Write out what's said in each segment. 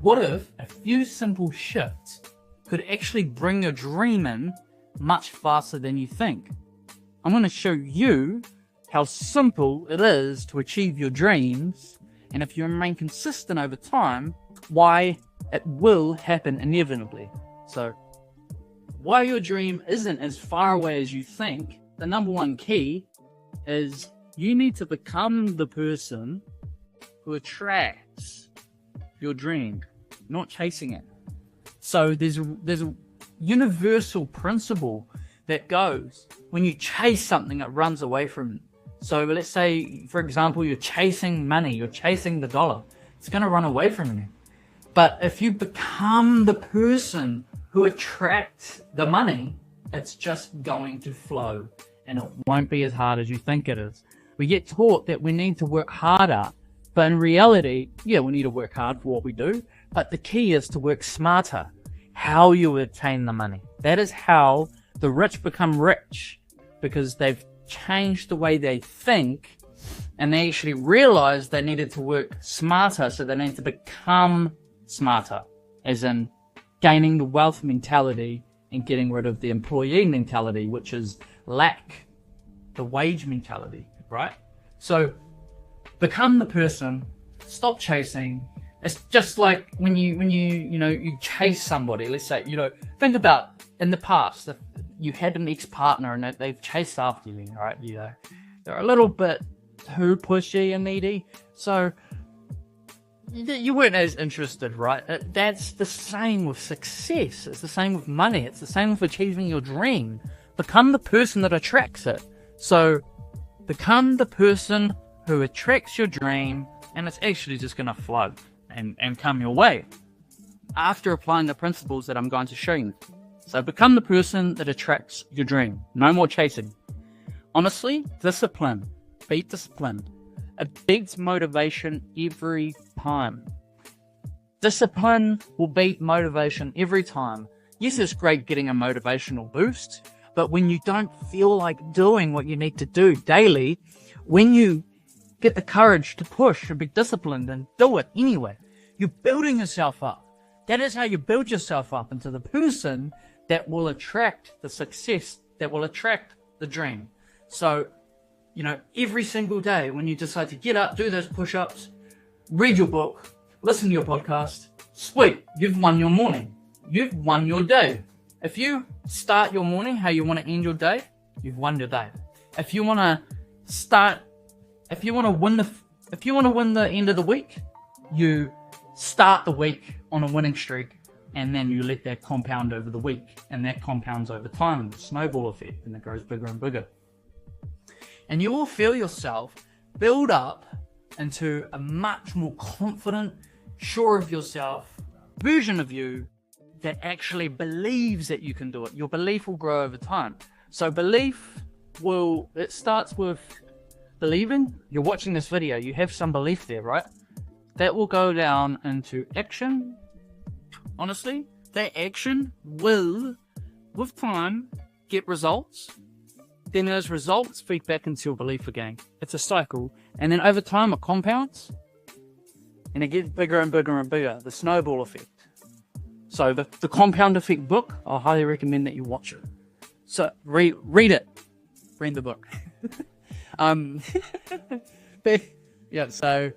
What if a few simple shifts could actually bring your dream in much faster than you think? I'm going to show you how simple it is to achieve your dreams, and if you remain consistent over time, why it will happen inevitably. So, while your dream isn't as far away as you think, the number one key is you need to become the person who attracts your dream, not chasing it. So there's a universal principle that goes, when you chase something, it runs away from it. So let's say, for example, you're chasing money, you're chasing the dollar. It's going to run away from you. But if you become the person who attracts the money, it's just going to flow, and it won't be as hard as you think it is. We get taught that we need to work harder, but in reality, yeah, we need to work hard for what we do, but the key is to work smarter. How you attain the money. That is how the rich become rich, because they've changed the way they think, and they actually realized they needed to work smarter, so they need to become smarter, as in gaining the wealth mentality and getting rid of the employee mentality, which is lack the wage mentality, right? So become the person, stop chasing. It's just like when you chase somebody. Let's say, think about in the past, if you had an ex-partner and they've chased after you, right? They're a little bit too pushy and needy, so you weren't as interested, right? That's the same with success. It's the same with money. It's the same with achieving your dream. Become the person that attracts it. So become the person who attracts your dream, and it's actually just going to flow and come your way after applying the principles that I'm going to show you. So become the person that attracts your dream. No more chasing. Honestly, discipline. Be disciplined. It beats motivation every time. Discipline will beat motivation every time. Yes, it's great getting a motivational boost, but when you don't feel like doing what you need to do daily, when you get the courage to push and be disciplined and do it anyway, you're building yourself up. That is how you build yourself up into the person that will attract the success, that will attract the dream. So, every single day when you decide to get up, do those push-ups, read your book, listen to your podcast, sweet, you've won your morning. You've won your day. If you start your morning how you want to end your day, you've won your day. If you want to win the end of the week, you start the week on a winning streak, and then you let that compound over the week, and that compounds over time, and the snowball effect, and it grows bigger and bigger. And you will feel yourself build up into a much more confident, sure of yourself version of you that actually believes that you can do it. Your belief will grow over time. So it starts with believing. You're watching this video, you have some belief there, right? That will go down into action. Honestly, that action will, with time, get results. Then those results feed back into your belief again. It's a cycle. And then over time it compounds. And it gets bigger and bigger and bigger. The snowball effect. So the Compound Effect book, I highly recommend that you watch it. So read it. Read the book. So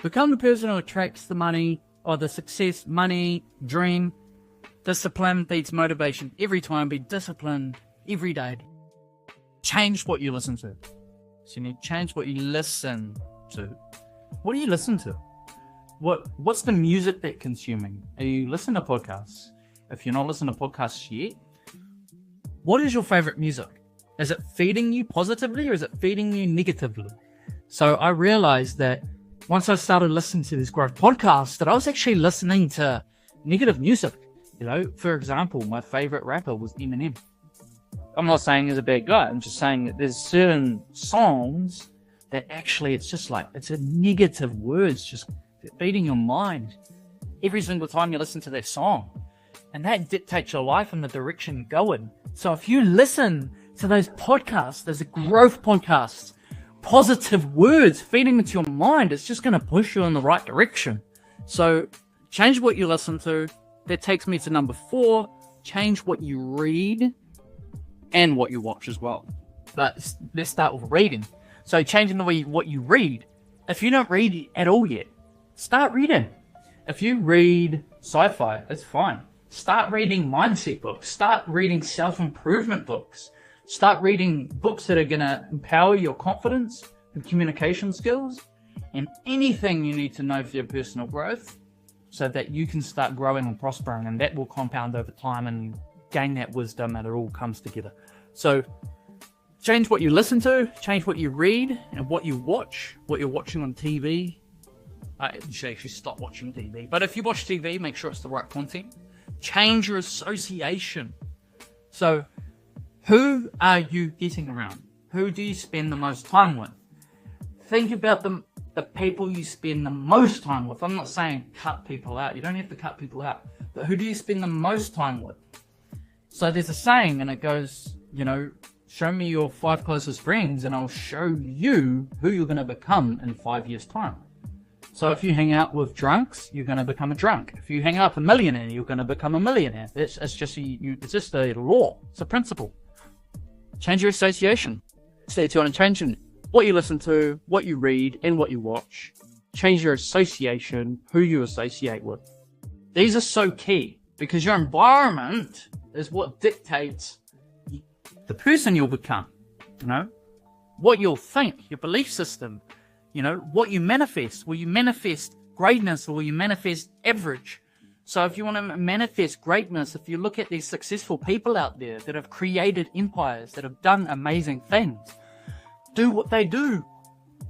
become the person who attracts the money, or the success, money, dream. Discipline beats motivation every time. Be disciplined every day. Change what you listen to. So you need to change what you listen to. What do you listen to? What's the music that you're consuming? Are you listening to podcasts? If you're not listening to podcasts yet, what is your favorite music? Is it feeding you positively, or is it feeding you negatively? So I realized that once I started listening to this growth podcast, that I was actually listening to negative music. For example, my favorite rapper was Eminem. I'm not saying he's a bad guy. I'm just saying that there's certain songs that actually it's a negative words just feeding your mind every single time you listen to that song. And that dictates your life and the direction you're going. So if you listen to those podcasts, those growth podcasts, positive words feeding into your mind, it's just going to push you in the right direction. So change what you listen to. That takes me to number 4. Change what you read and what you watch as well. But let's start with reading. So changing the way what you read. If you don't read at all yet, start reading. If you read sci-fi, it's fine. Start reading mindset books. Start reading self-improvement books. Start reading books that are going to empower your confidence and communication skills and anything you need to know for your personal growth so that you can start growing and prospering, and that will compound over time and gain that wisdom, and it all comes together. So change what you listen to, change what you read, and what you watch, what you're watching on TV. You should actually stop watching TV. But if you watch TV, make sure it's the right content. Change your association. So who are you getting around? Who do you spend the most time with? Think about the people you spend the most time with. I'm not saying cut people out. You don't have to cut people out. But who do you spend the most time with? So there's a saying, and it goes, show me your 5 closest friends and I'll show you who you're going to become in 5 years' time. So if you hang out with drunks, you're going to become a drunk. If you hang out with a millionaire, you're going to become a millionaire. It's just a law. It's a principle. Change your association. Stay tuned and changing what you listen to, what you read, and what you watch. Change your association, who you associate with. These are so key because your environment is what dictates the person you'll become. What you'll think, your belief system. What you manifest. Will you manifest greatness or will you manifest average? So if you want to manifest greatness, if you look at these successful people out there that have created empires, that have done amazing things, do what they do.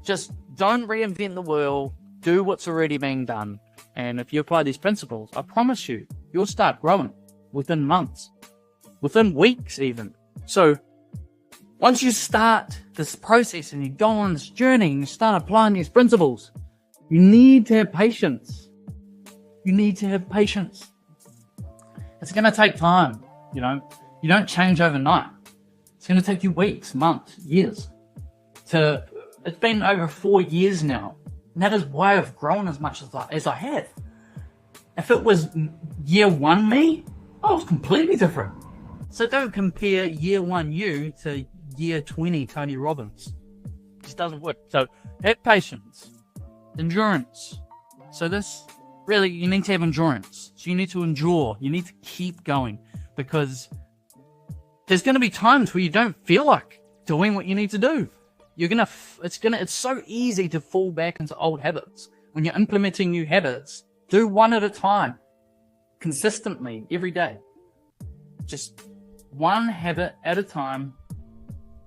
Just don't reinvent the wheel. Do what's already being done. And if you apply these principles, I promise you, you'll start growing within months, within weeks even. So once you start this process and you go on this journey and you start applying these principles, you need to have patience. You need to have patience. It's going to take time, You don't change overnight. It's going to take you weeks, months, years. It's been over 4 years now. And that is why I've grown as much as I have. If it was year 1 me, I was completely different. So don't compare year 1 you to year 20 Tony Robbins. It just doesn't work. So have patience, endurance. So really, you need to have endurance. So you need to endure. You need to keep going because there's going to be times where you don't feel like doing what you need to do. It's so easy to fall back into old habits. When you're implementing new habits, do one at a time, consistently, every day. Just one habit at a time,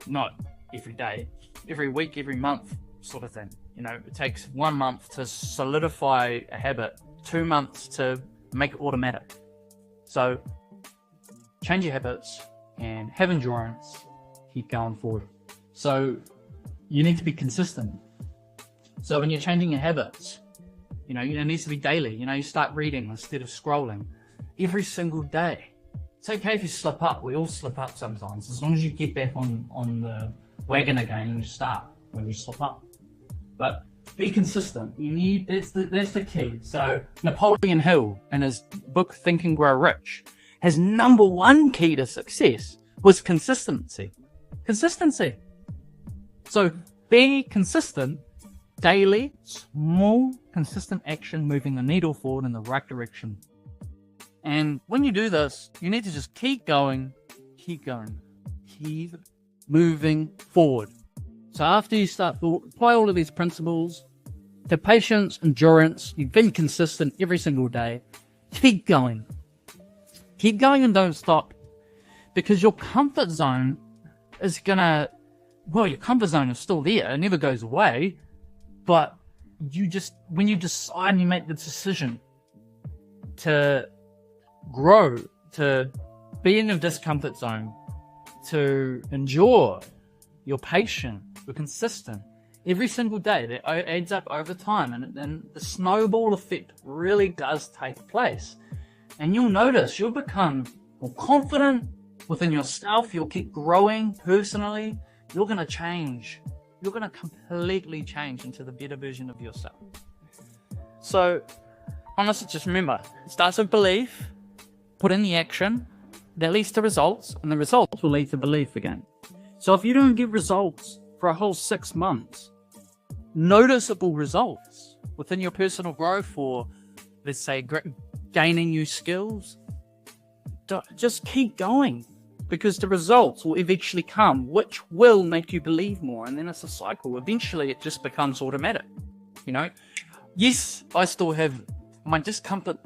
not every day, every week, every month, sort of thing. It takes 1 month to solidify a habit, 2 months to make it automatic. So change your habits and have endurance, keep going forward. So you need to be consistent. So when you're changing your habits, it needs to be daily. You start reading instead of scrolling every single day. It's okay if you slip up. We all slip up sometimes. As long as you get back on the wagon again and you start when you slip up. But be consistent. That's the key. So Napoleon Hill, in his book Think and Grow Rich, his number 1 key to success was consistency. Consistency. So be consistent, daily, small, consistent action moving the needle forward in the right direction. And when you do this, you need to just keep going, keep moving forward. So after you start to apply all of these principles, the patience, endurance, you've been consistent every single day, keep going. Keep going and don't stop. Because your comfort zone is your comfort zone is still there. It never goes away. But when you decide and you make the decision to grow, to be in your discomfort zone, to endure, you're patient, you're consistent. Every single day, that adds up over time, and the snowball effect really does take place. And you'll notice you'll become more confident within yourself. You'll keep growing personally. You're going to change. You're going to completely change into the better version of yourself. So Honestly, just remember, it starts with belief, put in the action, that leads to results, and the results will lead to belief again. So if you don't get results for a whole 6 months, noticeable results within your personal growth, or let's say gaining new skills, just keep going, because the results will eventually come, which will make you believe more, and then it's a cycle. Eventually it just becomes automatic, you know. Yes, I still have my comfort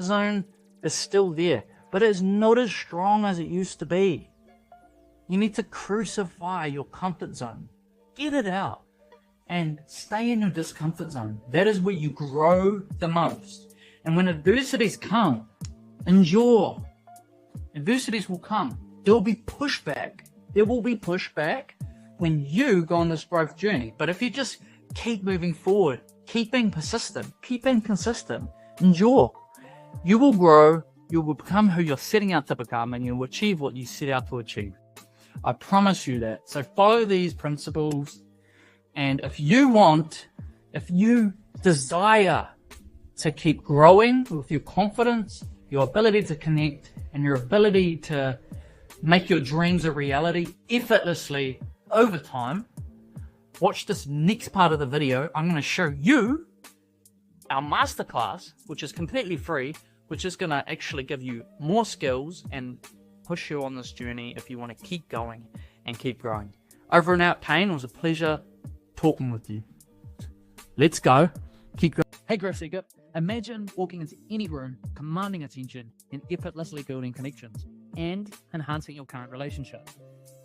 zone is still there, but it's not as strong as it used to be. You need to crucify your comfort zone, get it out, and stay in your discomfort zone. That is where you grow the most. And when adversities come, endure. Adversities will come. There will be pushback. There will be pushback when you go on this growth journey. But if you just keep moving forward, keep being persistent, keep being consistent, endure, you will grow, you will become who you're setting out to become, and you'll achieve what you set out to achieve. I promise you that. So follow these principles. And if you desire to keep growing with your confidence, your ability to connect, and your ability to make your dreams a reality effortlessly over time, watch this next part of the video. I'm going to show you our masterclass, which is completely free, which is going to actually give you more skills and push you on this journey if you want to keep going and keep growing. Over and out, Kane. It was a pleasure talking with you. Let's go. Keep going. Hey Growth Seeker, imagine walking into any room, commanding attention, and effortlessly building connections, and enhancing your current relationship.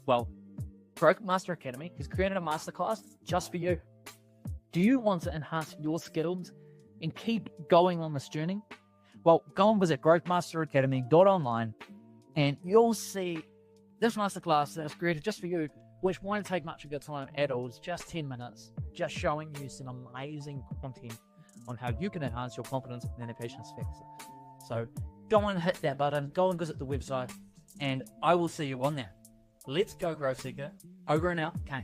Well, Growth Master Academy has created a masterclass just for you. Do you want to enhance your skills and keep going on this journey? Well, go and visit growthmasteracademy.online and you'll see this masterclass that's created just for you, which won't take much of your time at all. It's just 10 minutes, just showing you some amazing content on how you can enhance your confidence and manifestation skills. So go and hit that button, go and visit the website, and I will see you on there. Let's go, Growth Seeker. Over and out, Kane.